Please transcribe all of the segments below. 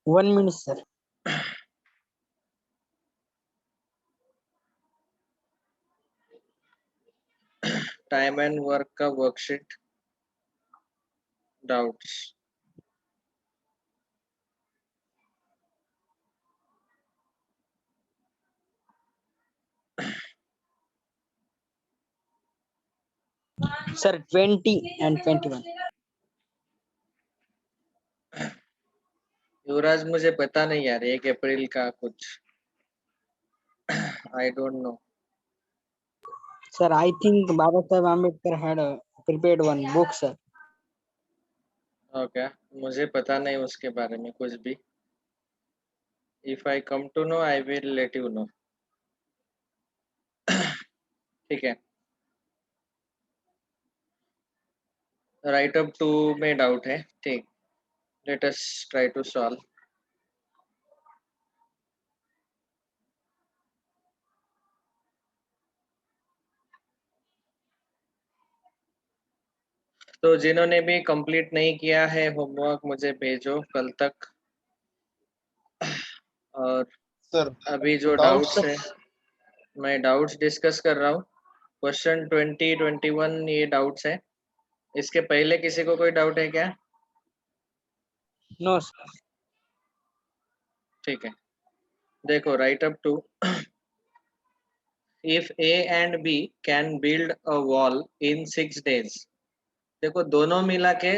1 minute sir. Time and work का worksheet doubts. Sir 20 and 21. युवराज मुझे पता नहीं यार 1 अप्रैल का कुछ I don't know. Sir, I think Baba Saheb Ambedkar had prepared one book, sir. Okay, मुझे पता नहीं उसके बारे में कुछ भी। If I come to know I will let you know. ठीक है। राइट अप टू में डाउट है, ठीक। Let us try to solve. तो जिन्होंने भी कंप्लीट नहीं किया है होमवर्क मुझे भेजो कल तक। और सर अभी जो डाउट्स है मैं डाउट्स डिस्कस कर रहा हूँ। क्वेश्चन 20, 21 ये डाउट्स है। इसके पहले किसी को कोई डाउट है क्या? No, sir. ठीक है, देखो write up to. If A and B can build a wall in 6 days। देखो दोनों मिला के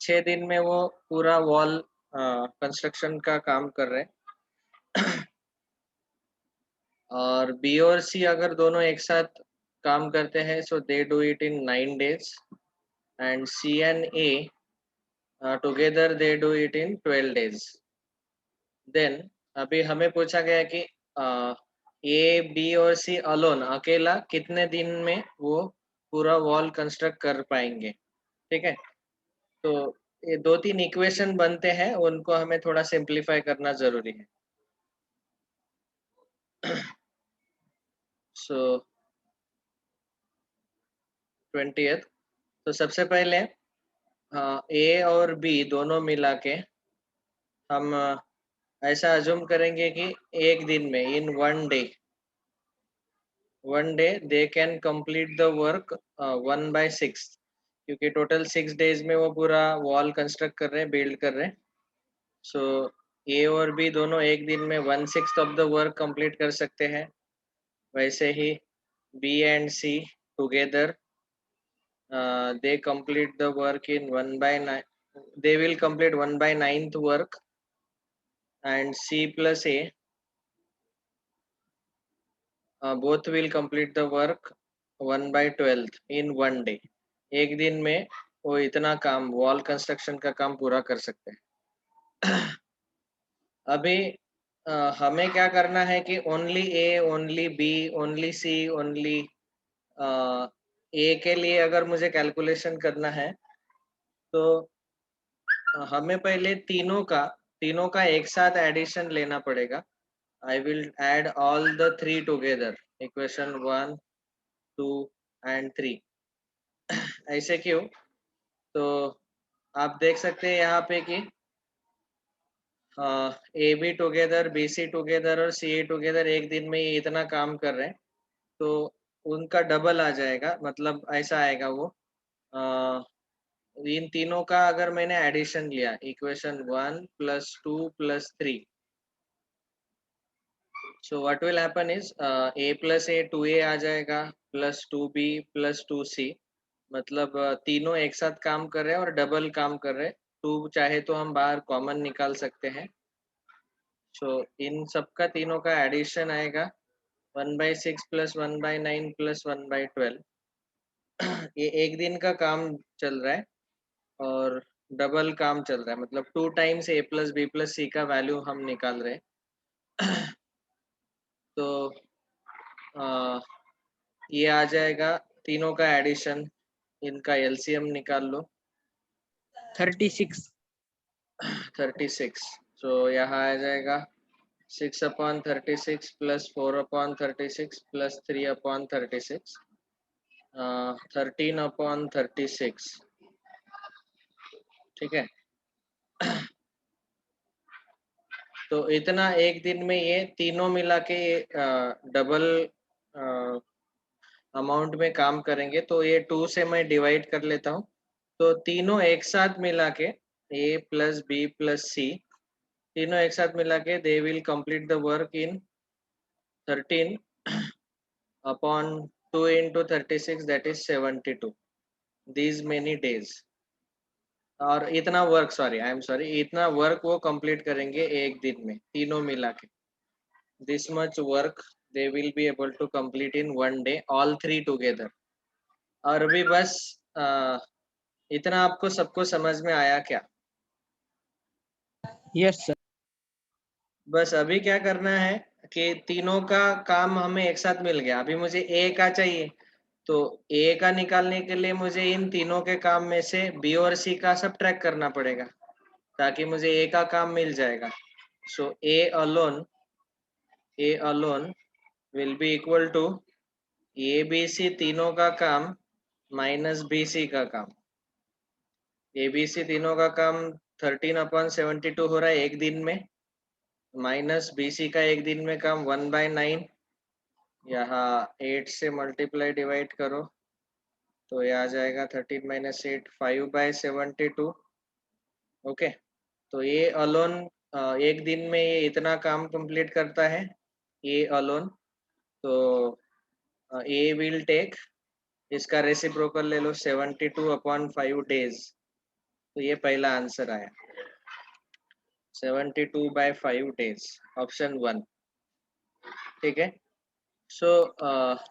6 दिन में वो पूरा वॉल कंस्ट्रक्शन का काम कर रहे हैं। और बी और सी अगर दोनों एक साथ काम करते हैं so they do it in 9 days। And C and A together they do it in 12 days। Then अभी हमें पूछा गया कि ए बी और सी अलोन अकेला कितने दिन में वो पूरा वॉल कंस्ट्रक्ट कर पाएंगे। ठीक है, तो ये 2-3 इक्वेशन बनते हैं, उनको हमें थोड़ा सिंप्लीफाई करना जरूरी है। सो 20th, तो सबसे पहले ए और बी दोनों मिला के हम ऐसा अज्यूम करेंगे कि एक दिन में इन 1 day they can complete the work 1/6, क्योंकि टोटल 6 days में वो पूरा वॉल कंस्ट्रक्ट कर रहे हैं, बिल्ड कर रहे हैं। सो ए और बी दोनों एक दिन में 1/6 ऑफ द वर्क कंप्लीट कर सकते हैं। वैसे ही B and C together they complete the work in 1/9, they will complete 1/9th work। and C plus A both will complete the work 1/12 in 1 day। एक दिन में वो इतना काम वॉल कंस्ट्रक्शन का काम पूरा कर सकते हैं। अभी हमें क्या करना है कि ओनली ए, ओनली बी, ओनली सी, ओनली ए के लिए अगर मुझे कैलकुलेशन करना है तो हमें पहले तीनों का एक साथ एडिशन लेना पड़ेगा। I will add all the 3 together, equation 1, 2 and 3। ऐसे क्यों? तो आप देख सकते हैं यहाँ पे कि A B together, B C together और सी ए टुगेदर एक दिन में ये इतना काम कर रहे हैं, तो उनका डबल आ जाएगा, मतलब ऐसा आएगा वो। इन तीनों का अगर मैंने एडिशन लिया equation 1 + 2 + 3, so what will happen is a plus a 2a आ जाएगा plus 2b plus 2c, मतलब तीनों एक साथ काम कर रहे हैं और डबल काम कर रहे हैं। 2 चाहे तो हम बाहर कॉमन निकाल सकते हैं। सो इन सबका तीनों का एडिशन आएगा 1/6 + 1/9 + 1/12। ये एक दिन का काम चल रहा है और डबल काम चल रहा है, मतलब 2 times a + b + c का वैल्यू हम निकाल रहे हैं। तो ये आ जाएगा तीनों का एडिशन, इनका एलसीएम निकाल लो 36. 36। सो यहाँ आ जाएगा 6/36 + 4/36 + 3/36, 13/36। ठीक है। तो इतना एक दिन में ये तीनों मिला के डबल अमाउंट में काम करेंगे। तो ये 2 से मैं डिवाइड कर लेता हूँ। तो तीनों एक साथ मिला के A plus B plus C, तीनों एक साथ मिला के they will complete the work in 13 upon 2 into 36, that is 72 these many days। और इतना work, sorry I am sorry, इतना वर्क वो कंप्लीट करेंगे एक दिन में तीनों मिला के। This much work they will be able to complete in 1 day all 3 together. और अभी बस इतना आपको सबको समझ में आया क्या? Yes sir. बस अभी क्या करना है कि तीनों का काम हमें एक साथ मिल गया। अभी मुझे ए का चाहिए, तो ए का निकालने के लिए मुझे इन तीनों के काम में से बी और सी का सब्ट्रैक्ट करना पड़ेगा, ताकि मुझे ए का काम मिल जाएगा। So A alone will be equal to A B C तीनों का काम माइनस बी सी का काम। ए बी सी तीनों का काम 13/72 हो रहा है एक दिन में, माइनस बी सी का एक दिन में काम 1/9। यहाँ 8 से मल्टीप्लाई डिवाइड करो तो ये आ जाएगा 13 - 8 5/72। ओके, तो ये अलोन एक दिन में ये इतना काम कंप्लीट करता है, ये अलोन। तो ए विल टेक, इसका रेसिप्रोकल ले लो 72/5 days। तो ये पहला आंसर आया 72/5 days, ऑप्शन 1। ठीक है। सो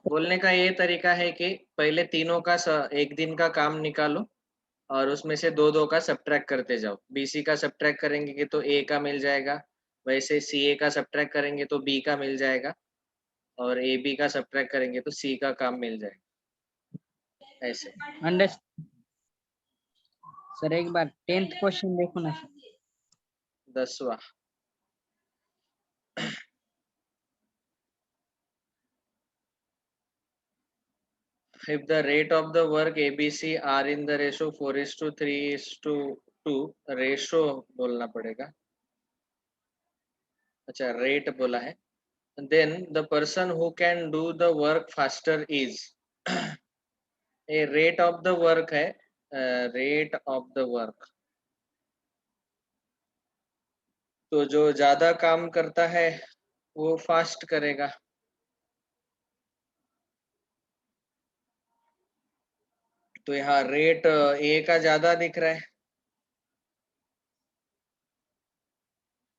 बोलने का ये तरीका है कि पहले तीनों का एक दिन का काम निकालो और उसमें से दो दो का सब्ट्रैक्ट करते जाओ। बीसी का सब्ट्रैक्ट करेंगे कि तो ए का मिल जाएगा, वैसे सी ए का सब्ट्रैक्ट करेंगे तो बी का मिल जाएगा, और ए बी का सब्ट्रैक्ट करेंगे तो सी का काम मिल जाएगा, ऐसे। Understand sir. एक बार 10th क्वेश्चन देखो ना sir. 10वां, if the rate of the work ABC are in the ratio 4:3:2, ratio बोलना पड़ेगा, अच्छा रेट बोला है। then the person who can do the work faster is a rate of the work है, rate of the work। तो जो ज्यादा काम करता है वो फास्ट करेगा। तो यहाँ रेट ए का ज्यादा दिख रहा है,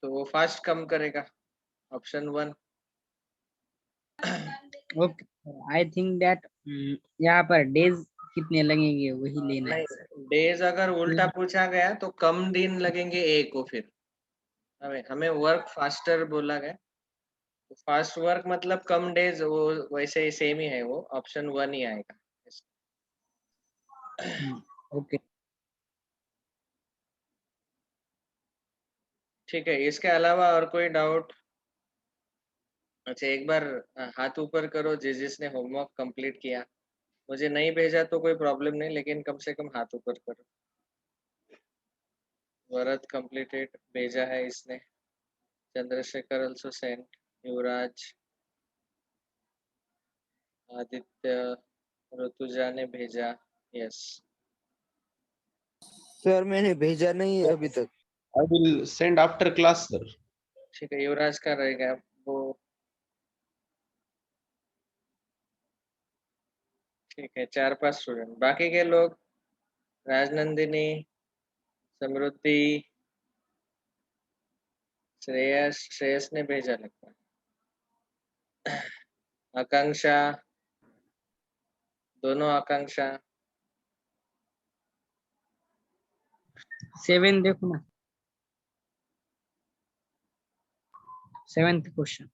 तो वो फास्ट कम करेगा, option 1। Okay, I think that यहाँ पर डेज कितने लगेंगे वही लेना है नहीं, सर। डेज अगर उल्टा पूछा गया तो कम दिन लगेंगे ए को। फिर हमें हमें वर्क फास्टर बोला गया, तो फास्ट वर्क मतलब कम डेज, वो वैसे ही सेम ही है, वो ऑप्शन 1 ही आएगा। ओके ठीक है, इसके अलावा और कोई डाउट? अच्छा एक बार हाथ ऊपर करो जिसने होमवर्क कंप्लीट किया। मुझे नहीं भेजा तो कोई प्रॉब्लम नहीं, लेकिन कम से कम हाथ ऊपर करो। वरद कंप्लीटेड भेजा है इसने, चंद्रशेखर also sent, युवराज, आदित्य, ऋतुजा ने भेजा, यस। सर मैंने भेजा नहीं है अभी तक। I will send after class, sir. ठीक है, युवराज का रहेगा वो। ठीक है, 4-5 स्टूडेंट, बाकी के लोग राजनंदिनी, समृद्धि, श्रेयस ने भेजा लगता है, आकांक्षा, दोनों आकांक्षा। 7 देखो ना, 7th क्वेश्चन।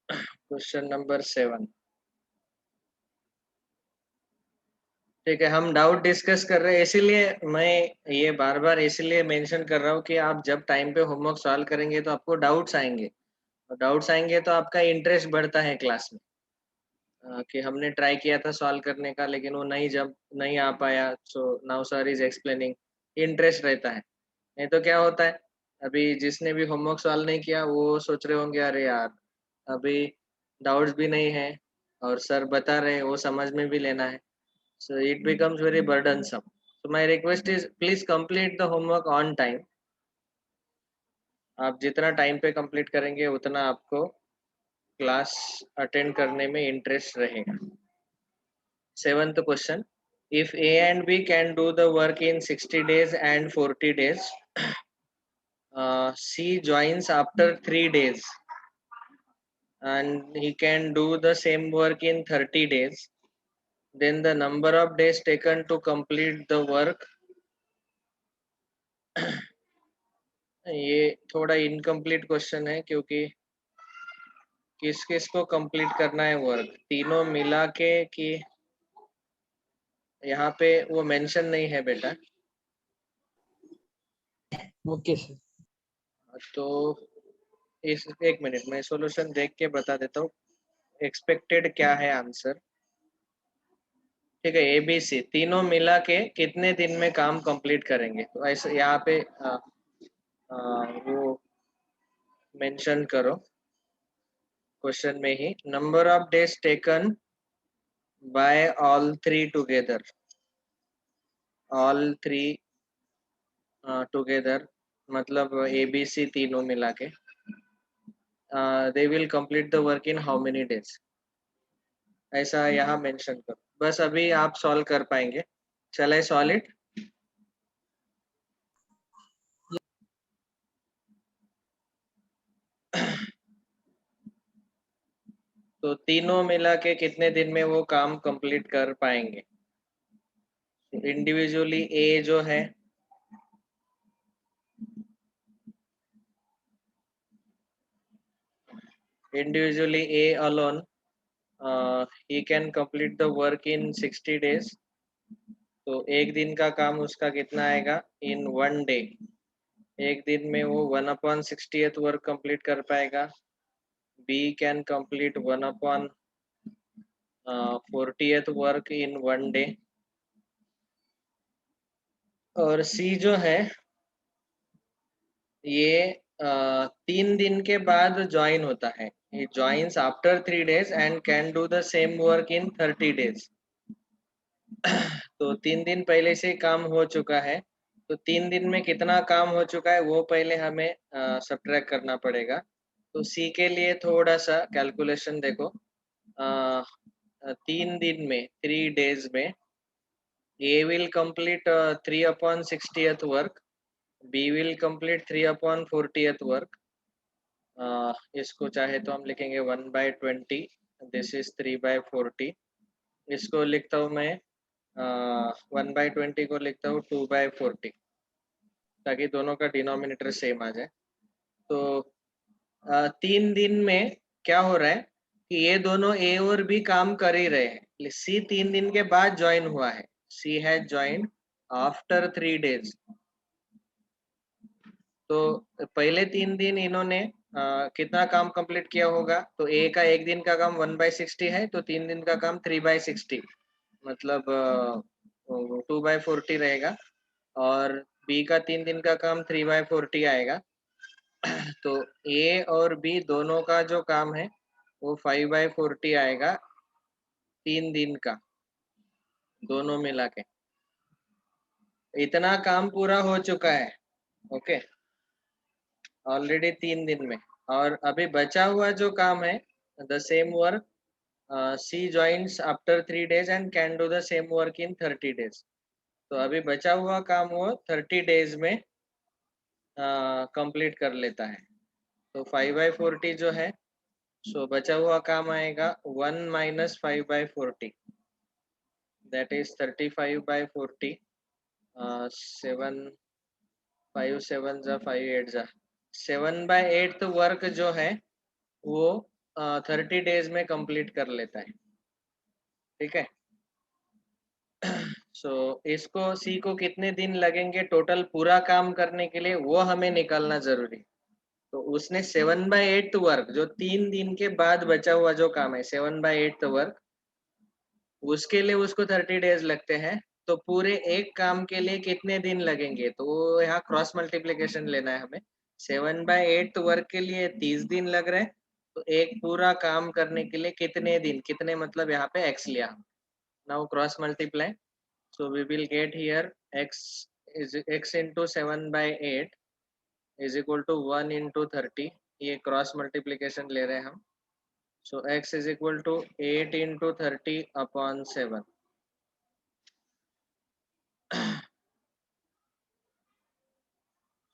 Question number 7। ठीक है, हम डाउट डिस्कस कर रहे हैं, इसीलिए मैं ये बार बार इसलिए मेंशन कर रहा हूँ कि आप जब टाइम पे होमवर्क सॉल्व करेंगे तो आपको डाउट्स आएंगे, और डाउट्स आएंगे तो आपका इंटरेस्ट बढ़ता है क्लास में। कि हमने ट्राई किया था सॉल्व करने का लेकिन वो नहीं आ पाया, so now sir is explaining, interest रहता है। नहीं तो क्या होता है, अभी जिसने भी होमवर्क सॉल्व नहीं किया वो सोच रहे होंगे अरे यार अभी डाउट्स भी नहीं है और सर बता रहे हैं वो समझ में भी लेना है, so it becomes very burdensome. So my request is please complete the homework on time. आप जितना टाइम पे कंप्लीट करेंगे उतना आपको क्लास अटेंड करने में इंटरेस्ट रहेगा. 7th question, if A and B can do the work in 60 days and 40 days, C joins after 3 days and he can do the same work in 30 days, then the number of days taken to complete the work. ये थोड़ा incomplete question है क्योंकि किस किस को complete करना है work, तीनों मिला के कि यहाँ पे वो मेंशन नहीं है बेटा. Okay sir. तो इस एक मिनट मैं सॉल्यूशन देख के बता देता हूँ एक्सपेक्टेड क्या है आंसर. ठीक है, ABC तीनों मिला के कितने दिन में काम कंप्लीट करेंगे, तो ऐसे यहाँ पे वो मेंशन करो क्वेश्चन में ही. Number of days taken by all three together, all three together मतलब ABC तीनों मिला के they will complete the work in how many days, ऐसा यहाँ मेंशन करो. बस अभी आप सॉल्व कर पाएंगे. शैल आई सॉल्व इट? तो तीनों मिला के कितने दिन में वो काम कंप्लीट कर पाएंगे. इंडिविजुअली ए जो है individually A alone he can complete the work in 60 days. तो एक दिन का काम उसका कितना आएगा in 1 day, एक दिन में वो 1/60th वर्क कंप्लीट कर पाएगा. B can complete 1/40th work in 1 day. और C जो है ये 3 दिन के बाद ज्वाइन होता है. He joins after 3 days and can do the same work in 30 days. तो 3 दिन पहले से काम हो चुका है, तो 3 दिन में कितना काम हो चुका है वो पहले हमें सब्ट्रैक्ट करना पड़ेगा. तो सी के लिए थोड़ा सा कैलकुलेशन देखो. 3 दिन में 3 डेज में A will complete 3/60th work, B will complete 3/40th work. इसको चाहे तो हम लिखेंगे 1/20, दिस इज 3/40. इसको लिखता हूँ मैं 1/20 को लिखता हूँ 2/40 ताकि दोनों का डिनोमिनेटर सेम आ जाए. तो 3 दिन में क्या हो रहा है कि ये दोनों ए और बी काम कर ही रहे हैं. सी 3 दिन के बाद ज्वाइन हुआ है, सी हैज ज्वाइन आफ्टर 3 डेज. तो पहले 3 दिन इन्होंने कितना काम कंप्लीट किया होगा, तो ए का एक दिन का काम 1/60 है, तो 3 दिन का काम 3/60 मतलब 2/40 रहेगा. और बी का 3 दिन का काम 3/40 आएगा. तो ए और बी दोनों का जो काम है वो 5/40 आएगा 3 दिन का, दोनों मिला के. इतना काम पूरा हो चुका है. ओके, ऑलरेडी 3 दिन में. और अभी बचा हुआ जो काम है the same work C joins after 3 days and can do the same work in 30 days. तो अभी बचा हुआ काम वो 30 days में कंप्लीट कर लेता है. तो 5/40 जो है सो बचा हुआ काम आएगा 1 - 5/40, दैट इज 35/40. 7 5 7 जा 5 8 जा 7/8 वर्क जो है वो 30 डेज में कंप्लीट कर लेता है. ठीक है. सो इसको सी को कितने दिन लगेंगे टोटल पूरा काम करने के लिए वो हमें निकालना जरूरी. तो उसने 7/8 वर्क जो 3 दिन के बाद बचा हुआ जो काम है 7/8 वर्क, उसके लिए उसको 30 डेज लगते हैं. तो पूरे एक काम के लिए कितने दिन लगेंगे, तो यहाँ क्रॉस मल्टीप्लिकेशन लेना है हमें. 7/8 वर्क के लिए 30 दिन लग रहे हैं, तो एक पूरा काम करने के लिए कितने दिन, कितने मतलब यहाँ पे x लिया। Now cross multiply, so we will get here x into 7/8 is equal to 1 into 30। ये क्रॉस मल्टीप्लीकेशन ले रहे हैं हम। सो x is equal to 8 into 30 upon 7।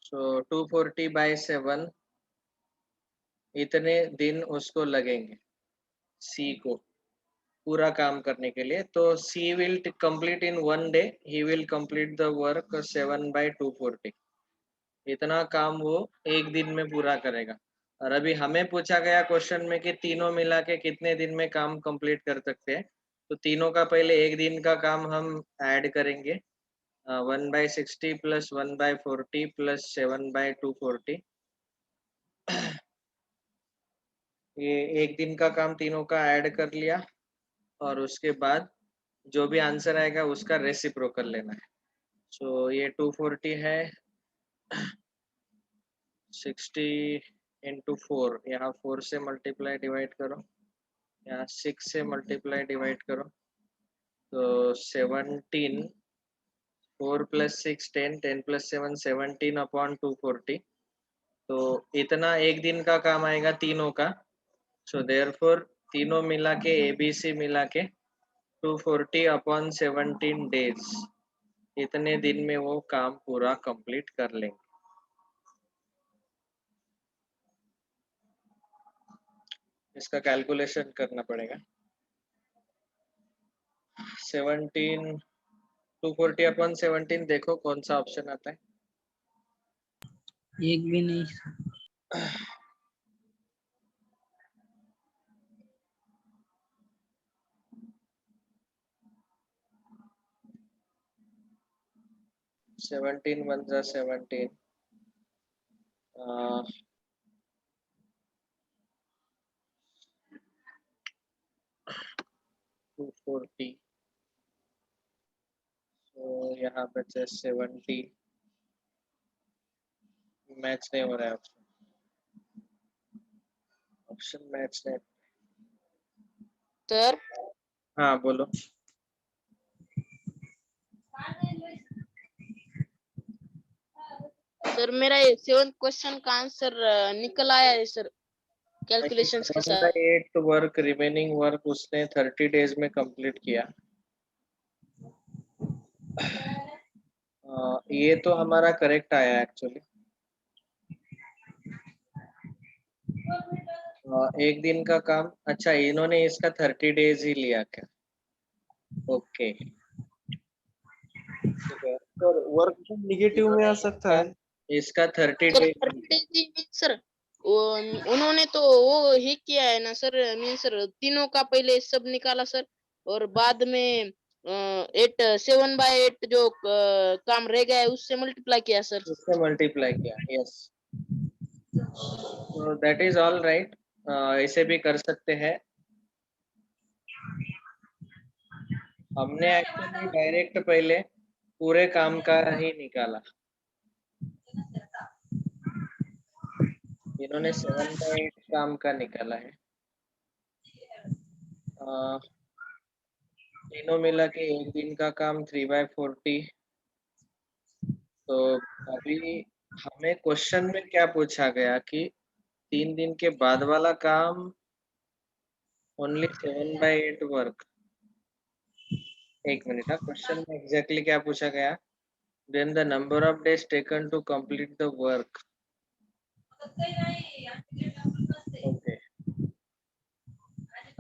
सो 240/7 इतने दिन उसको लगेंगे C को पूरा काम करने के लिए। तो C will complete in 1 day, he will complete the work 7/240। इतना काम वो एक दिन में पूरा करेगा। और अभी हमें पूछा गया क्वेश्चन में कि तीनों मिला के कितने दिन में काम कंप्लीट कर सकते हैं, तो तीनों का पहले एक दिन का काम हम ऐड करेंगे। 1/60 प्लस 1/40 प्लस 7/240। ये एक दिन का काम तीनों का ऐड कर लिया, और उसके बाद जो भी आंसर आएगा उसका रेसिप्रोकल लेना है। सो ये 240 है, 60 into 4, यहाँ 4 से मल्टीप्लाई डिवाइड करो, यहाँ 6 से मल्टीप्लाई डिवाइड करो, तो 17, 4 plus 6 10, 10 plus 7 17 upon 240। तो इतना एक दिन का काम आएगा तीनों का। सो देयरफॉर तीनों मिला के ABC मिला के 240 upon 17 days, इतने दिन में वो काम पूरा कंप्लीट कर लेंगे। इसका कैलकुलेशन करना पड़ेगा। 17 240 upon 17 देखो कौन सा ऑप्शन आता है। एक भी नहीं। 17 1 जा 17, 240, तो यहाँ बचे 70। मैच नहीं हो रहा है ऑप्शन मैच नहीं। सर हाँ बोलो। सर मेरा ये 7th क्वेश्चन का आंसर निकल आया है सर, कैलकुलेशंस के साथ। 8 वर्क रिमेनिंग वर्क उसने 30 डेज में कंप्लीट किया। ये तो हमारा करेक्ट आया एक्चुअली। एक दिन का काम, अच्छा इन्होंने इसका 30 डेज ही लिया क्या? ओके सर वर्क निगेटिव में आ सकता है। इसका 30 सर डेज 30 days सर उन्होंने तो वो ही किया है ना सर, मीन सर तीनों का पहले सब निकाला सर, और बाद में 7/8 जो काम रह गया है उससे मल्टीप्लाई किया सर। उससे मल्टीप्लाई किया। यस, तो दैट इज ऑल राइट। ऐसे भी कर सकते हैं। हमने एक्चुअली डायरेक्ट पहले पूरे काम का ही निकाला। इन्होंने 7/8 काम का निकाला है। तीनों मिला के एक दिन का काम 3/40। तो अभी हमें क्वेश्चन में क्या पूछा गया कि 3 दिन के बाद वाला काम ओनली 7/8 वर्क। एक मिनट, क्वेश्चन में एग्जैक्टली क्या पूछा गया? Then the number of days taken to complete the work.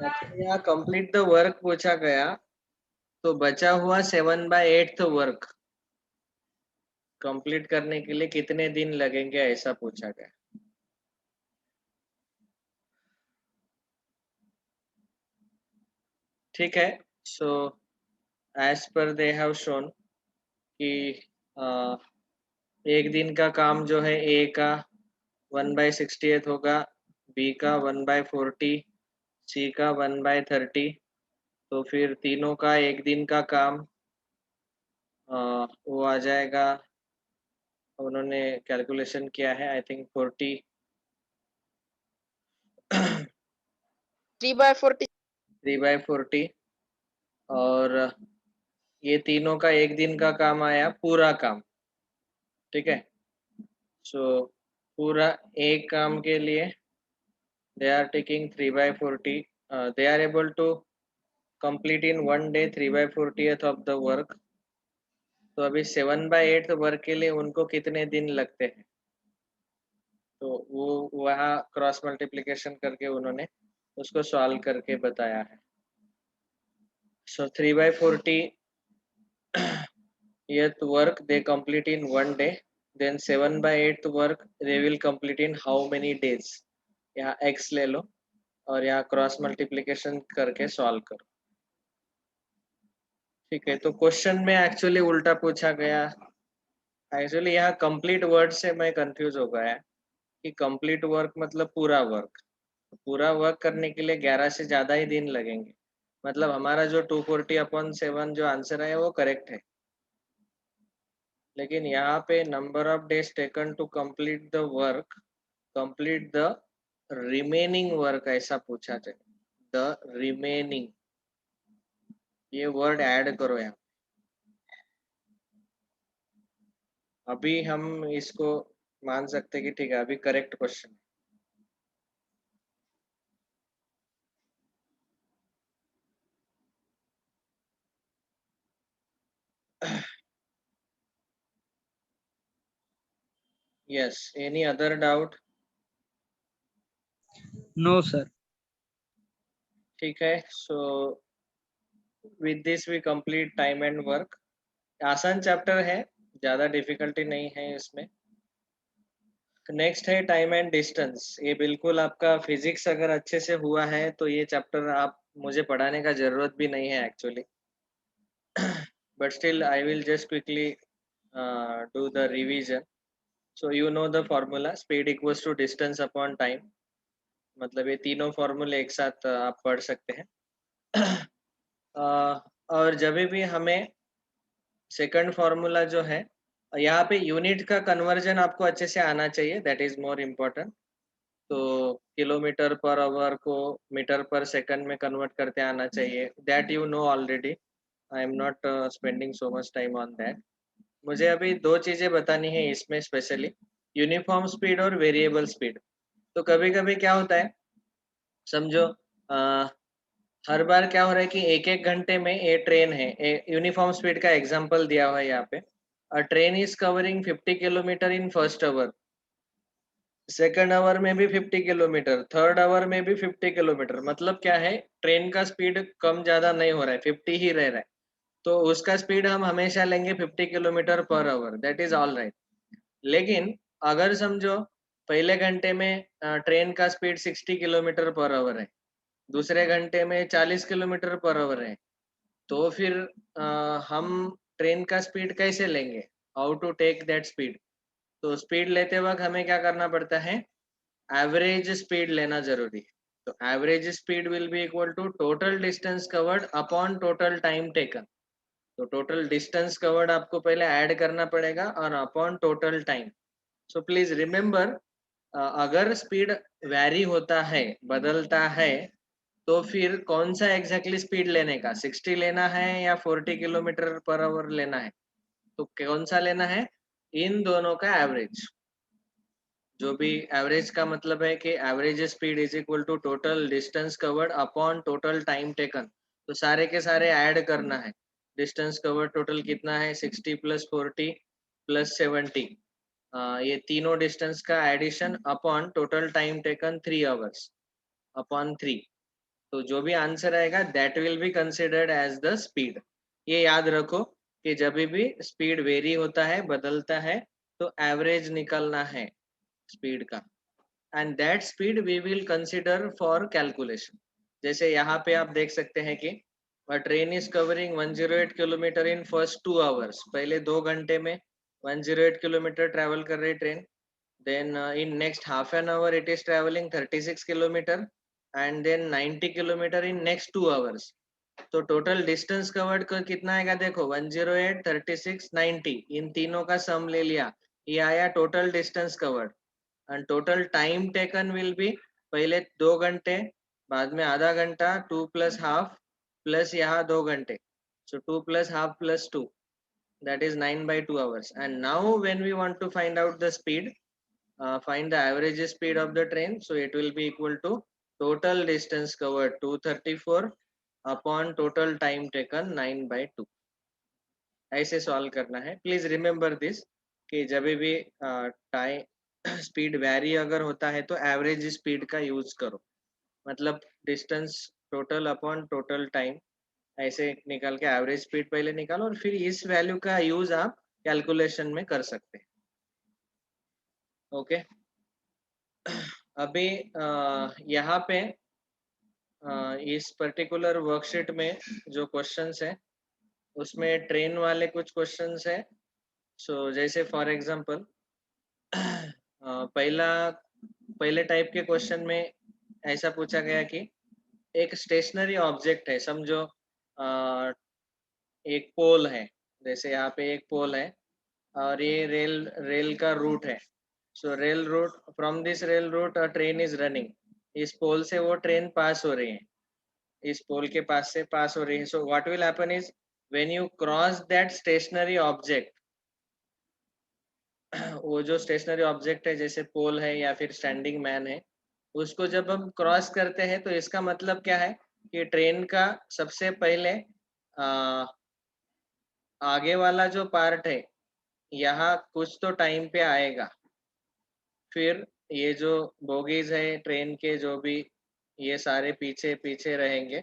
Okay, यहाँ कंप्लीट द वर्क पूछा गया, तो बचा हुआ 7/8 वर्क कंप्लीट करने के लिए कितने दिन लगेंगे ऐसा पूछा गया। ठीक है, so as per they have shown कि एक दिन का काम जो है ए का 1/68 होगा, बी का 1/40, सी का 1/30। तो फिर तीनों का एक दिन का काम वो आ जाएगा उन्होंने कैलकुलेशन किया है आई थिंक 40 3/40 3/40 और ये तीनों का एक दिन का काम आया पूरा काम, ठीक है। सो पूरा एक काम के लिए they are taking 3/40, they are able to complete in one day 3/40th of the work। तो अभी 7/8 वर्क के लिए उनको कितने दिन लगते हैं, तो वो वहाँ क्रॉस मल्टीप्लिकेशन करके उन्होंने उसको सॉल्व करके बताया है। सो 3/40 th work they complete in one day, then 7/8 work they will complete in how many days। यहाँ x ले लो और यहाँ क्रॉस मल्टीप्लिकेशन करके सॉल्व करो, ठीक है। तो क्वेश्चन में एक्चुअली उल्टा पूछा गया, एक्चुअली यहाँ कंप्लीट वर्ड से मैं कंफ्यूज हो गया कि कंप्लीट वर्क मतलब पूरा वर्क, पूरा वर्क करने के लिए 11 से ज्यादा ही दिन लगेंगे, मतलब हमारा जो 240/7 जो आंसर है वो करेक्ट है। लेकिन यहाँ पे number of days taken to complete the work, complete the remaining work ऐसा पूछा जाए, द रिमेनिंग, ये वर्ड ऐड करो यहाँ। अभी हम इसको मान सकते हैं कि ठीक है अभी correct question. Yes, any other doubt? No, sir. ठीक है, so with this we complete time and work। आसान चैप्टर है, ज्यादा डिफिकल्टी नहीं है इसमें। नेक्स्ट है टाइम एंड डिस्टेंस। ये बिल्कुल आपका फिजिक्स अगर अच्छे से हुआ है तो ये चैप्टर आप मुझे पढ़ाने का जरूरत भी नहीं है actually, but still I will just quickly do the revision। So you know the formula, speed equals to distance upon time। मतलब ये तीनों फॉर्मूले एक साथ आप पढ़ सकते हैं। और जब भी हमें सेकंड फॉर्मूला जो है, यहाँ पे यूनिट का कन्वर्जन आपको अच्छे से आना चाहिए, दैट इज मोर इम्पोर्टेंट। तो किलोमीटर पर आवर को मीटर पर सेकंड में कन्वर्ट करते आना चाहिए, that you know already, I am not spending so much time on that. मुझे अभी दो चीजें बतानी है इसमें स्पेशली, यूनिफॉर्म स्पीड और वेरिएबल स्पीड। तो कभी कभी क्या होता है समझो, हर बार क्या हो रहा है कि एक एक घंटे में ये ट्रेन है, यूनिफॉर्म स्पीड का एग्जांपल दिया हुआ है यहाँ पे, अ train is covering 50 kilometre in first hour, second hour में भी 50 किलोमीटर, थर्ड आवर में भी 50 किलोमीटर। मतलब क्या है, ट्रेन का स्पीड कम ज्यादा नहीं हो रहा है, 50 ही रह रहा है, तो उसका स्पीड हम हमेशा लेंगे 50 kilometre per our, that is all right. लेकिन अगर समझो पहले घंटे में ट्रेन का स्पीड 60 किलोमीटर पर आवर है, दूसरे घंटे में 40 किलोमीटर पर आवर है, तो फिर हम ट्रेन का स्पीड कैसे लेंगे, how to take that speed. तो स्पीड लेते वक्त हमें क्या करना पड़ता है, एवरेज स्पीड लेना जरूरी है। तो average speed will be equal to total distance covered upon total time taken. तो टोटल डिस्टेंस कवर्ड आपको पहले ऐड करना पड़ेगा और upon total time. So please remember, अगर स्पीड वैरी होता है, बदलता है, तो फिर कौन सा एग्जैक्टली स्पीड लेने का, 60 लेना है या 40 किलोमीटर पर आवर लेना है, तो कौन सा लेना है, इन दोनों का एवरेज। जो भी एवरेज का मतलब है कि average speed is equal to total distance covered upon total time taken. तो सारे के सारे ऐड करना है, डिस्टेंस कवर्ड टोटल कितना है, 60 + 40 + 70, ये तीनों डिस्टेंस का addition upon total time taken 3 hours upon 3। तो जो भी आंसर आएगा that will be considered as the speed. ये याद रखो कि जब भी स्पीड वेरी होता है, बदलता है, तो एवरेज निकलना है स्पीड का, and that speed we will consider for calculation. जैसे यहाँ पे आप देख सकते हैं कि train is covering 108 kilometre in first 2 hours, पहले 2 घंटे में 108 किलोमीटर ट्रेवल कर रही train, then in next half an hour it is traveling 36 kilometer, and then 90 kilometer in next 2 hours। तो टोटल डिस्टेंस कवर्ड कितना आएगा देखो, 108, 36, 90, इन तीनों का सम ले लिया, ये आया total distance covered and total time taken will be पहले 2 घंटे, बाद में आधा घंटा, 2 प्लस हाफ प्लस यहाँ 2 घंटे, so 2 plus half plus 2, that is 9/2 hours. And now when we want to find out the speed, find the average speed of the train, so it will be equal to total distance covered 234 upon total time taken 9/2. ऐसे solve करना है. Please remember this कि जब भी time speed vary अगर होता है तो एवरेज स्पीड का यूज करो, मतलब distance total upon total time ऐसे निकाल के एवरेज स्पीड पहले निकालो और फिर इस वैल्यू का यूज आप कैलकुलेशन में कर सकते हैं. ओके, अभी यहाँ पे इस पर्टिकुलर वर्कशीट में जो क्वेश्चंस है उसमें ट्रेन वाले कुछ क्वेश्चंस है. सो जैसे फॉर एग्जांपल पहले टाइप के क्वेश्चन में ऐसा पूछा गया कि एक स्टेशनरी ऑब्जेक्ट है, समझो एक पोल है, जैसे यहाँ पे एक पोल है और ये रेल का रूट है. So rail route, from this rail route a train is running. इस पोल से वो ट्रेन पास हो रही है, इस पोल के पास से पास हो रही है. So what will happen is when you cross that stationary object, वो जो स्टेशनरी ऑब्जेक्ट है जैसे पोल है या फिर स्टैंडिंग मैन है, उसको जब हम क्रॉस करते हैं तो इसका मतलब क्या है कि ट्रेन का सबसे पहले आगे वाला जो पार्ट है यहाँ कुछ तो टाइम पे आएगा, फिर ये जो बोगीज है ट्रेन के जो भी ये सारे पीछे पीछे रहेंगे,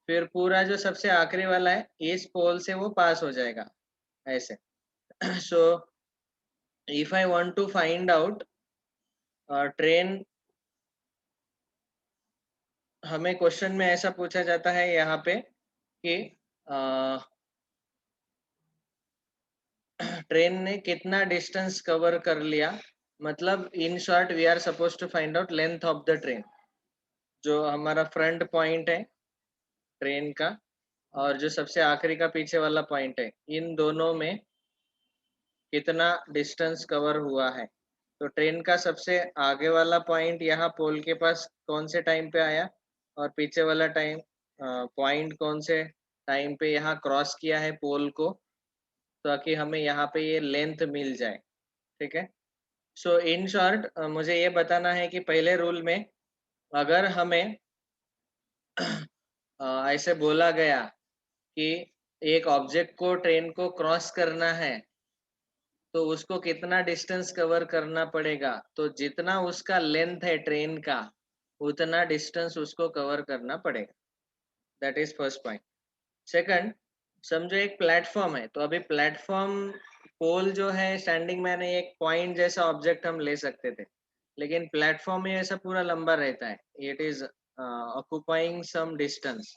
फिर पूरा जो सबसे आखिरी वाला है इस पोल से वो पास हो जाएगा ऐसे. So if I want to find out train, हमें क्वेश्चन में ऐसा पूछा जाता है यहाँ पे कि ट्रेन ने कितना डिस्टेंस कवर कर लिया, मतलब in short we are suppose to find out length of the train. जो हमारा फ्रंट पॉइंट है ट्रेन का और जो सबसे आखिरी का पीछे वाला पॉइंट है, इन दोनों में कितना डिस्टेंस कवर हुआ है. तो ट्रेन का सबसे आगे वाला पॉइंट यहाँ पोल के पास कौन से टाइम पे आया और पीछे वाला टाइम पॉइंट कौन से टाइम पे यहाँ क्रॉस किया है पोल को, ताकि हमें यहाँ पे ये लेंथ मिल जाए. ठीक है. सो इन शॉर्ट मुझे ये बताना है कि पहले रूल में अगर हमें ऐसे बोला गया कि एक ऑब्जेक्ट को ट्रेन को क्रॉस करना है तो उसको कितना डिस्टेंस कवर करना पड़ेगा, तो जितना उसका लेंथ है ट्रेन का उतना डिस्टेंस उसको कवर करना पड़ेगा. That is first point. Second, समझो एक प्लेटफॉर्म है, तो अभी प्लेटफॉर्म पोल जो है स्टैंडिंग मैन है, एक पॉइंट जैसा ऑब्जेक्ट हम ले सकते थे, लेकिन प्लेटफॉर्म में ऐसा पूरा लंबा रहता है, it is occupying some distance.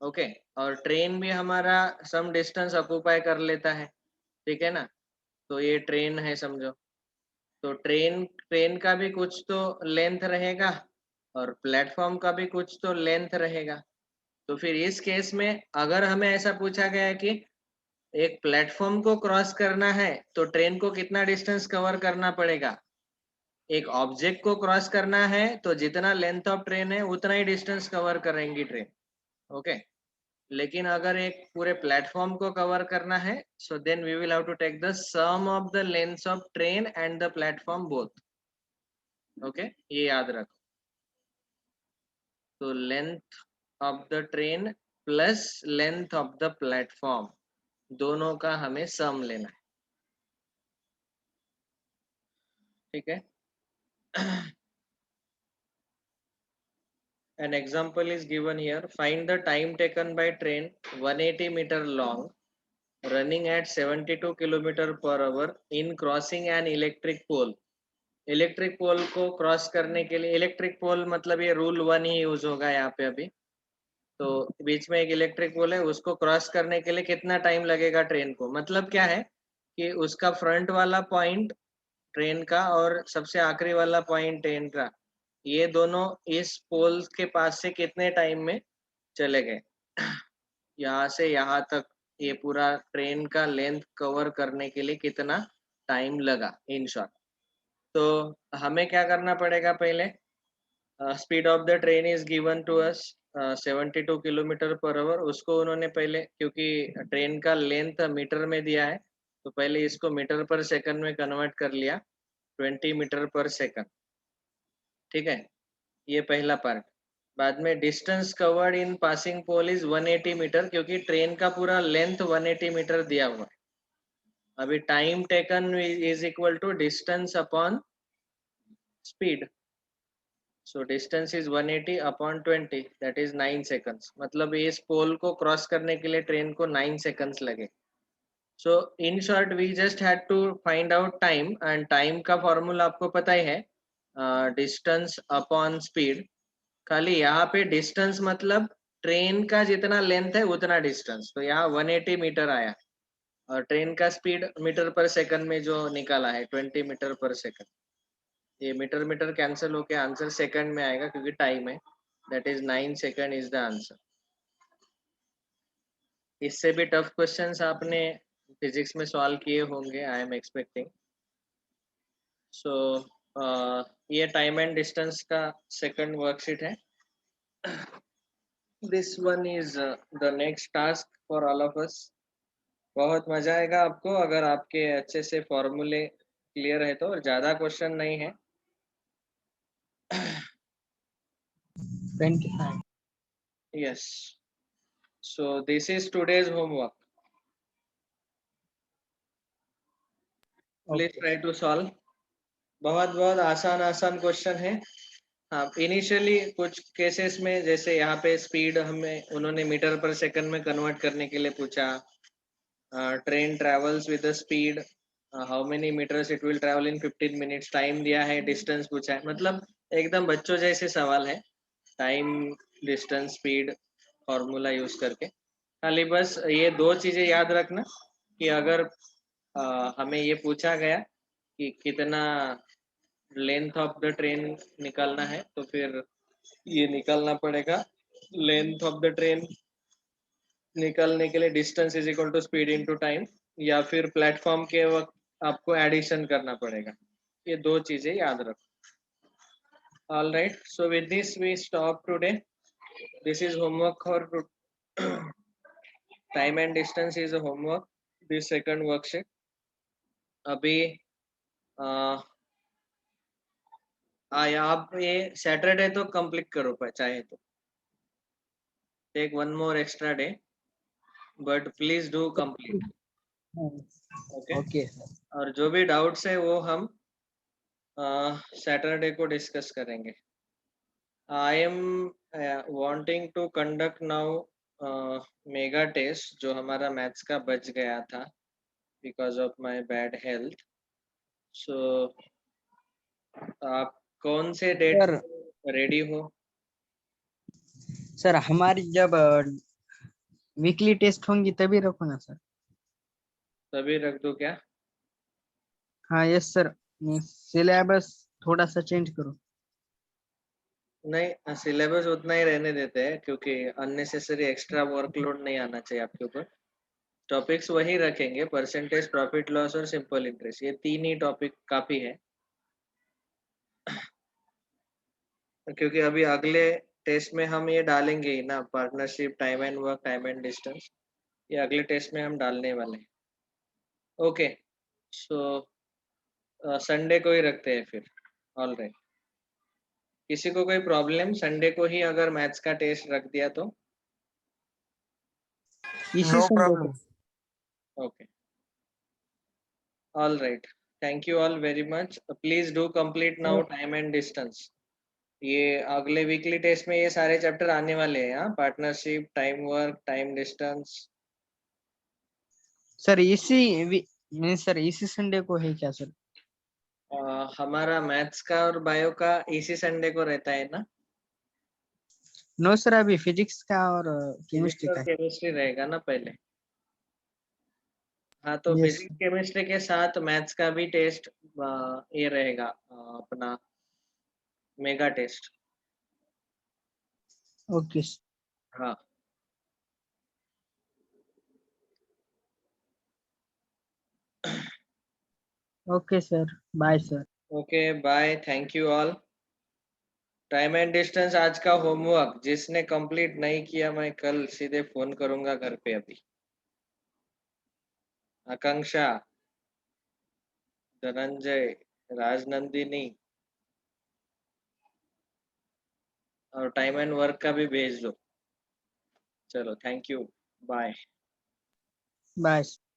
Okay, और ट्रेन भी हमारा सम डिस्टेंस ऑक्युपाई कर लेता है. ठीक है ना. तो ये ट्रेन है समझो, तो ट्रेन का भी कुछ तो लेंथ रहेगा और प्लेटफॉर्म का भी कुछ तो लेंथ रहेगा. तो फिर इस केस में अगर हमें ऐसा पूछा गया है कि एक प्लेटफॉर्म को क्रॉस करना है तो ट्रेन को कितना डिस्टेंस कवर करना पड़ेगा, एक ऑब्जेक्ट को क्रॉस करना है तो जितना लेंथ ऑफ ट्रेन है उतना ही डिस्टेंस कवर करेंगी ट्रेन. ओके, लेकिन अगर एक पूरे प्लेटफॉर्म को कवर करना है so then we will have to take the sum of the lengths of train and the platform both. Okay, ये याद रखो. तो length of the train plus length of the platform, दोनों का हमें सम लेना है. ठीक है. An example is given here. Find the time taken by train 180 meter long running at 72 km per hour in crossing an electric pole. Electric pole को cross करने के लिए, इलेक्ट्रिक पोल मतलब ये रूल 1 ही यूज होगा यहाँ पे अभी. तो बीच में एक इलेक्ट्रिक पोल है, उसको क्रॉस करने के लिए कितना टाइम लगेगा ट्रेन को, मतलब क्या है कि उसका फ्रंट वाला पॉइंट ट्रेन का और सबसे आखिरी वाला पॉइंट ट्रेन का, ये दोनों इस पोल के पास से कितने टाइम में चले गए. यहाँ से यहाँ तक ये पूरा ट्रेन का लेंथ कवर करने के लिए कितना टाइम लगा इन शॉर्ट। तो हमें क्या करना पड़ेगा पहले, speed of the train is given to us 72 kilometre per hour. उसको उन्होंने पहले, क्योंकि ट्रेन का लेंथ मीटर में दिया है, तो पहले इसको मीटर पर सेकंड में कन्वर्ट कर लिया, 20 मीटर पर सेकंड। ठीक है, ये पहला पार्ट। बाद में distance covered in passing pole is 180 metre, क्योंकि ट्रेन का पूरा लेंथ 180 मीटर दिया हुआ है। अभी time taken is equal to distance upon speed. So distance is 180 upon 20, that is 9 seconds. मतलब इस पोल को क्रॉस करने के लिए ट्रेन को 9 सेकंड्स लगे। So in short we just had to find out time, and time का फॉर्मूला आपको पता ही है, डिस्टेंस अपॉन स्पीड। खाली यहाँ पे डिस्टेंस मतलब ट्रेन का जितना लेंथ है उतना डिस्टेंस, तो यहाँ 180 मीटर आया, और ट्रेन का स्पीड मीटर पर सेकंड में जो निकाला है 20 मीटर पर सेकंड। ये मीटर मीटर कैंसिल होके आंसर सेकंड में आएगा, क्योंकि टाइम है, that is 9 second is the answer. इससे भी टफ क्वेश्चंस आपने फिजिक्स में सॉल्व किए होंगे, आई एम एक्सपेक्टिंग। सो ये टाइम एंड डिस्टेंस का सेकंड वर्कशीट है। This one is the next task for all of us. बहुत मजा आएगा आपको अगर आपके अच्छे से फॉर्मूले क्लियर है तो, और ज्यादा क्वेश्चन नहीं है। 25. Yes. So this is today's homework. Please Okay. try to solve. बहुत बहुत आसान आसान क्वेश्चन है। हाँ, इनिशियली कुछ केसेस में, जैसे यहाँ पे स्पीड हमें उन्होंने मीटर पर सेकंड में कन्वर्ट करने के लिए पूछा। Train travels with the speed, how many metres it will travel in 15 minutes, time दिया है, डिस्टेंस पूछा है। मतलब एकदम बच्चों जैसे सवाल है, time, distance, speed formula use करके। खाली बस ये दो चीजें याद रखना कि अगर हमें ये पूछा गया कि कितना लेंथ ऑफ द ट्रेन निकालना है, तो फिर ये निकालना पड़ेगा, लेंथ ऑफ द ट्रेन निकालने के लिए distance is equal to speed into time, या फिर प्लेटफॉर्म के वक्त आपको एडिशन करना पड़ेगा। ये दो चीजें याद रखो। All right, so with this we stop today. This is homework for time and distance is a homework, this second worksheet. अभी आप ये सैटरडे तो कंप्लीट करो चाहे तो, take one more extra day, but please do complete. Okay, Okay. और जो भी डाउट्स है वो हम सैटरडे को डिस्कस करेंगे। I am wanting to conduct now mega test, जो हमारा मैथ्स का बच गया था because of my bad health. So आप कौन से डेट सर रेडी हो? सर हमारी जब वीकली टेस्ट होंगी तभी रखो ना सर। तभी रख दो क्या? हाँ यस सर, सिलेबस थोड़ा सा चेंज करो। नहीं, सिलेबस उतना ही रहने देते हैं, क्योंकि अननेसेसरी एक्स्ट्रा वर्कलोड नहीं आना चाहिए आपके ऊपर। टॉपिक्स वही रखेंगे, परसेंटेज, प्रॉफिट लॉस और सिंपल इंटरेस्ट, ये तीन ही टॉपिक काफी है। क्योंकि अभी अगले टेस्ट में हम ये डालेंगे ही ना, partnership, time and work, time and distance, ये अगले टेस्ट में हम डालने वाले हैं। ओके, सो संडे को ही रखते हैं फिर। ऑल राइट, किसी को कोई प्रॉब्लम संडे को ही अगर मैथ्स का टेस्ट रख दिया तो? इसी नो संडे प्रॉब्लम। को। Okay, all right, thank you all very much. Please do complete now time and distance. ये अगले वीकली टेस्ट में ये सारे चैप्टर आने वाले हैं, partnership, time work, time distance. Sir नहीं सर इसी संडे को है क्या सर? हमारा मैथ्स का और बायो का इसी संडे को रहता है ना? नो सर, अभी फिजिक्स का और फिजिक्स केमिस्ट्री और का है। केमिस्ट्री रहेगा ना पहले। हाँ, तो यस फिजिक्स केमिस्ट्री के साथ मैथ्स का भी टेस्ट ये रहेगा, अपना मेगा टेस्ट। ओके। हाँ, Okay, sir. Bye, sir. Okay bye, thank you all. Time and distance आज का होमवर्क जिसने कंप्लीट नहीं किया, मैं कल सीधे फोन करूंगा घर पे। अभी आकांक्षा, धनंजय, राजनंदिनी और टाइम एंड वर्क का भी भेज दो। चलो, थैंक यू, बाय। Bye.